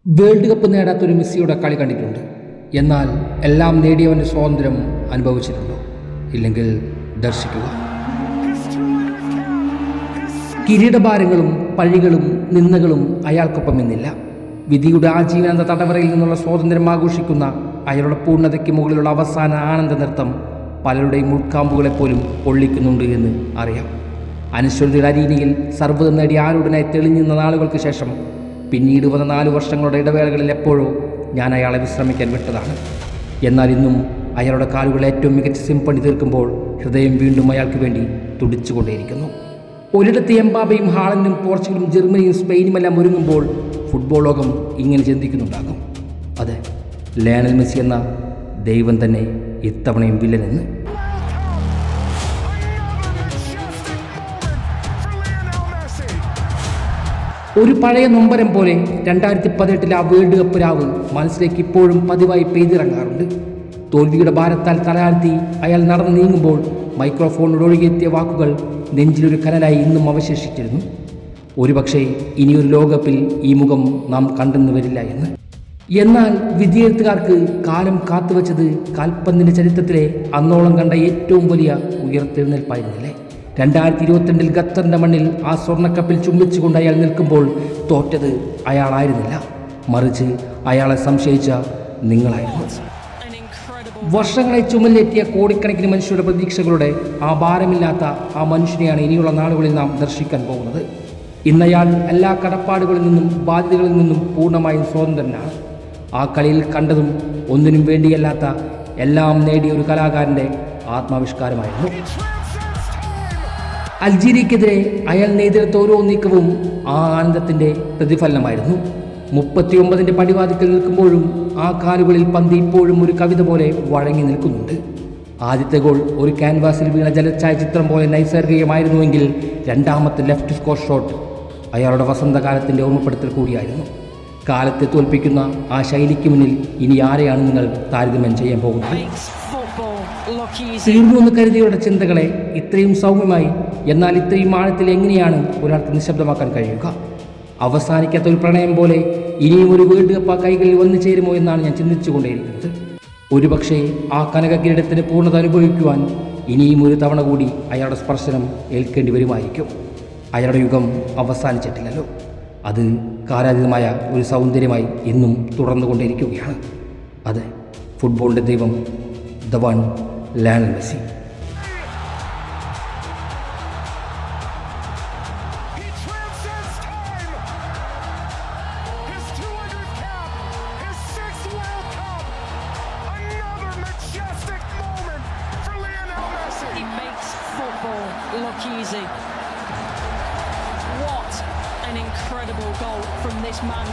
World cup നേടാത്തൊരു മെസ്സിയുടെ കളി കണ്ടിട്ടുണ്ട്. എന്നാൽ എല്ലാം നേടിയവൻ്റെ സ്വാതന്ത്ര്യം അനുഭവിച്ചിട്ടുണ്ടോ? ഇല്ലെങ്കിൽ ദർശിക്കുക. കിരീടഭാരങ്ങളും പഴികളും നിന്ദകളും അയാൾക്കൊപ്പം നിന്നില്ല. വിധിയുടെ ആജീവനാന്ത തടവറയിൽ നിന്നുള്ള സ്വാതന്ത്ര്യം ആഘോഷിക്കുന്ന അയാളുടെ പൂർണ്ണതയ്ക്ക് മുകളിലുള്ള അവസാന ആനന്ദ നൃത്തം പലരുടെയും ഉൾക്കാമ്പുകളെപ്പോലും പൊള്ളിക്കുന്നുണ്ട് എന്ന് അറിയാം. അനിശ്ചിതയുടെ അരീനയിൽ സർവ്വതം നേടിയ ആരുടനായി തെളിഞ്ഞുന്ന നാളുകൾക്ക് ശേഷം പിന്നീട് വന്ന 4 വർഷങ്ങളുടെ ഇടവേളകളിൽ എപ്പോഴോ ഞാൻ അയാളെ വിശ്രമിക്കാൻ വിട്ടതാണ്. എന്നാൽ ഇന്നും അയാളുടെ കാലുകൾ ഏറ്റവും മികച്ച സിംഫണി തീർക്കുമ്പോൾ ഹൃദയം വീണ്ടും അയാൾക്ക് വേണ്ടി തുടിച്ചുകൊണ്ടേയിരിക്കുന്നു. ഒരിടത്ത് എംബാബയും ഹാളൻഡും പോർച്ചുഗലും ജർമ്മനിയും സ്പെയിനുമെല്ലാം ഒരുങ്ങുമ്പോൾ ഫുട്ബോൾ ലോകം ഇങ്ങനെ ചിന്തിക്കുന്നുണ്ടാകും, അതെ, ലയണൽ മെസ്സി എന്ന ദൈവം തന്നെ ഇത്തവണയും വില്ലനെന്ന്. ഒരു പഴയ നൊമ്പരം പോലെ 2018 ആ വേൾഡ് കപ്പ് രാവ് മനസ്സിലേക്ക് ഇപ്പോഴും പതിവായി പെയ്തിറങ്ങാറുണ്ട്. തോൽവിയുടെ ഭാരത്താൽ തലയാഴ്ത്തി അയാൾ നടന്നു നീങ്ങുമ്പോൾ മൈക്രോഫോണിൽ ഒഴുകിയെത്തിയ വാക്കുകൾ നെഞ്ചിലൊരു കനലായി ഇന്നും അവശേഷിച്ചിരുന്നു. ഒരുപക്ഷെ ഇനിയൊരു ലോകകപ്പിൽ ഈ മുഖം നാം കണ്ടെന്ന് വരില്ല എന്ന്. എന്നാൽ വിധിയെഴുത്തുകാർക്ക് കാലം കാത്തുവച്ചത് കാൽപന്തിൻ്റെ ചരിത്രത്തിലെ അന്നോളം കണ്ട ഏറ്റവും വലിയ ഉയർത്തെഴുന്നേൽപ്പായിരുന്നില്ലേ? 2022 ഖത്തറിൻ്റെ മണ്ണിൽ ആ സ്വർണ്ണക്കപ്പിൽ ചുംബിച്ചുകൊണ്ട് അയാൾ നിൽക്കുമ്പോൾ തോറ്റത് അയാളായിരുന്നില്ല, മറിച്ച് അയാളെ സംശയിച്ച നിങ്ങളായിരുന്നു. വർഷങ്ങളെ ചുമലിലേറ്റിയ കോടിക്കണക്കിന് മനുഷ്യരുടെ പ്രതീക്ഷകളുടെ ആ ഭാരമില്ലാത്ത ആ മനുഷ്യനെയാണ് ഇനിയുള്ള നാളുകളിൽ നാം ദർശിക്കാൻ പോകുന്നത്. ഇന്നയാൾ എല്ലാ കടപ്പാടുകളിൽ നിന്നും ബാധ്യതകളിൽ നിന്നും പൂർണ്ണമായും സ്വതന്ത്രനാണ്. ആ കളിയിൽ കണ്ടതും ഒന്നിനും വേണ്ടിയല്ലാത്ത എല്ലാം നേടിയ ഒരു കലാകാരൻ്റെ ആത്മാവിഷ്കാരമായിരുന്നു. അൾജീരിയക്കെതിരെ അയാൾ നെയ്തെടുത്ത ഓരോ നീക്കവും ആ ആനന്ദത്തിൻ്റെ പ്രതിഫലനമായിരുന്നു. 39ന്റെ പടിവാതിക്കൽ നിൽക്കുമ്പോഴും ആ കാലുകളിൽ പന്ത് ഇപ്പോഴും ഒരു കവിത പോലെ വഴങ്ങി നിൽക്കുന്നുണ്ട്. ആദ്യത്തെ ഗോൾ ഒരു ക്യാൻവാസിൽ വീണ ജലച്ചായ ചിത്രം പോലെ നൈസർഗികമായിരുന്നുവെങ്കിൽ രണ്ടാമത്തെ ലെഫ്റ്റ് സ്കോർ ഷോട്ട് അയാളുടെ വസന്തകാലത്തിൻ്റെ ഓർമ്മപ്പെടുത്തൽ കൂടിയായിരുന്നു. കാലത്തെ തോൽപ്പിക്കുന്ന ആ ശൈലിക്ക് മുന്നിൽ ഇനി ആരെയാണ് നിങ്ങൾ താരതമ്യം ചെയ്യാൻ പോകുന്നത്? തീർന്നു എന്ന് കരുതിയവരുടെ ചിന്തകളെ ഇത്രയും സൗമ്യമായി, എന്നാൽ ഇത്രയും ആഴത്തിൽ എങ്ങനെയാണ് ഒരാൾക്ക് നിശബ്ദമാക്കാൻ കഴിയുക? അവസാനിക്കാത്ത ഒരു പ്രണയം പോലെ ഇനിയും ഒരു വേൾഡ് കപ്പ് ആ കൈകളിൽ വന്നു ചേരുമോ എന്നാണ് ഞാൻ ചിന്തിച്ചു കൊണ്ടേയിരിക്കുന്നത്. ഒരുപക്ഷെ ആ കനക കിരീടത്തിന് പൂർണ്ണത അനുഭവിക്കുവാൻ ഇനിയും ഒരു തവണ കൂടി അയാളുടെ സ്പർശനം ഏൽക്കേണ്ടി വരുമായിരിക്കും. അയാളുടെ യുഗം അവസാനിച്ചിട്ടില്ലല്ലോ. അത് കാലാതീതമായ ഒരു സൗന്ദര്യമായി ഇന്നും തുടർന്നുകൊണ്ടേയിരിക്കുകയാണ്. അതെ, ഫുട്ബോളിൻ്റെ ദൈവം, the one, Lionel Messi. Look easy. What an incredible goal from this man.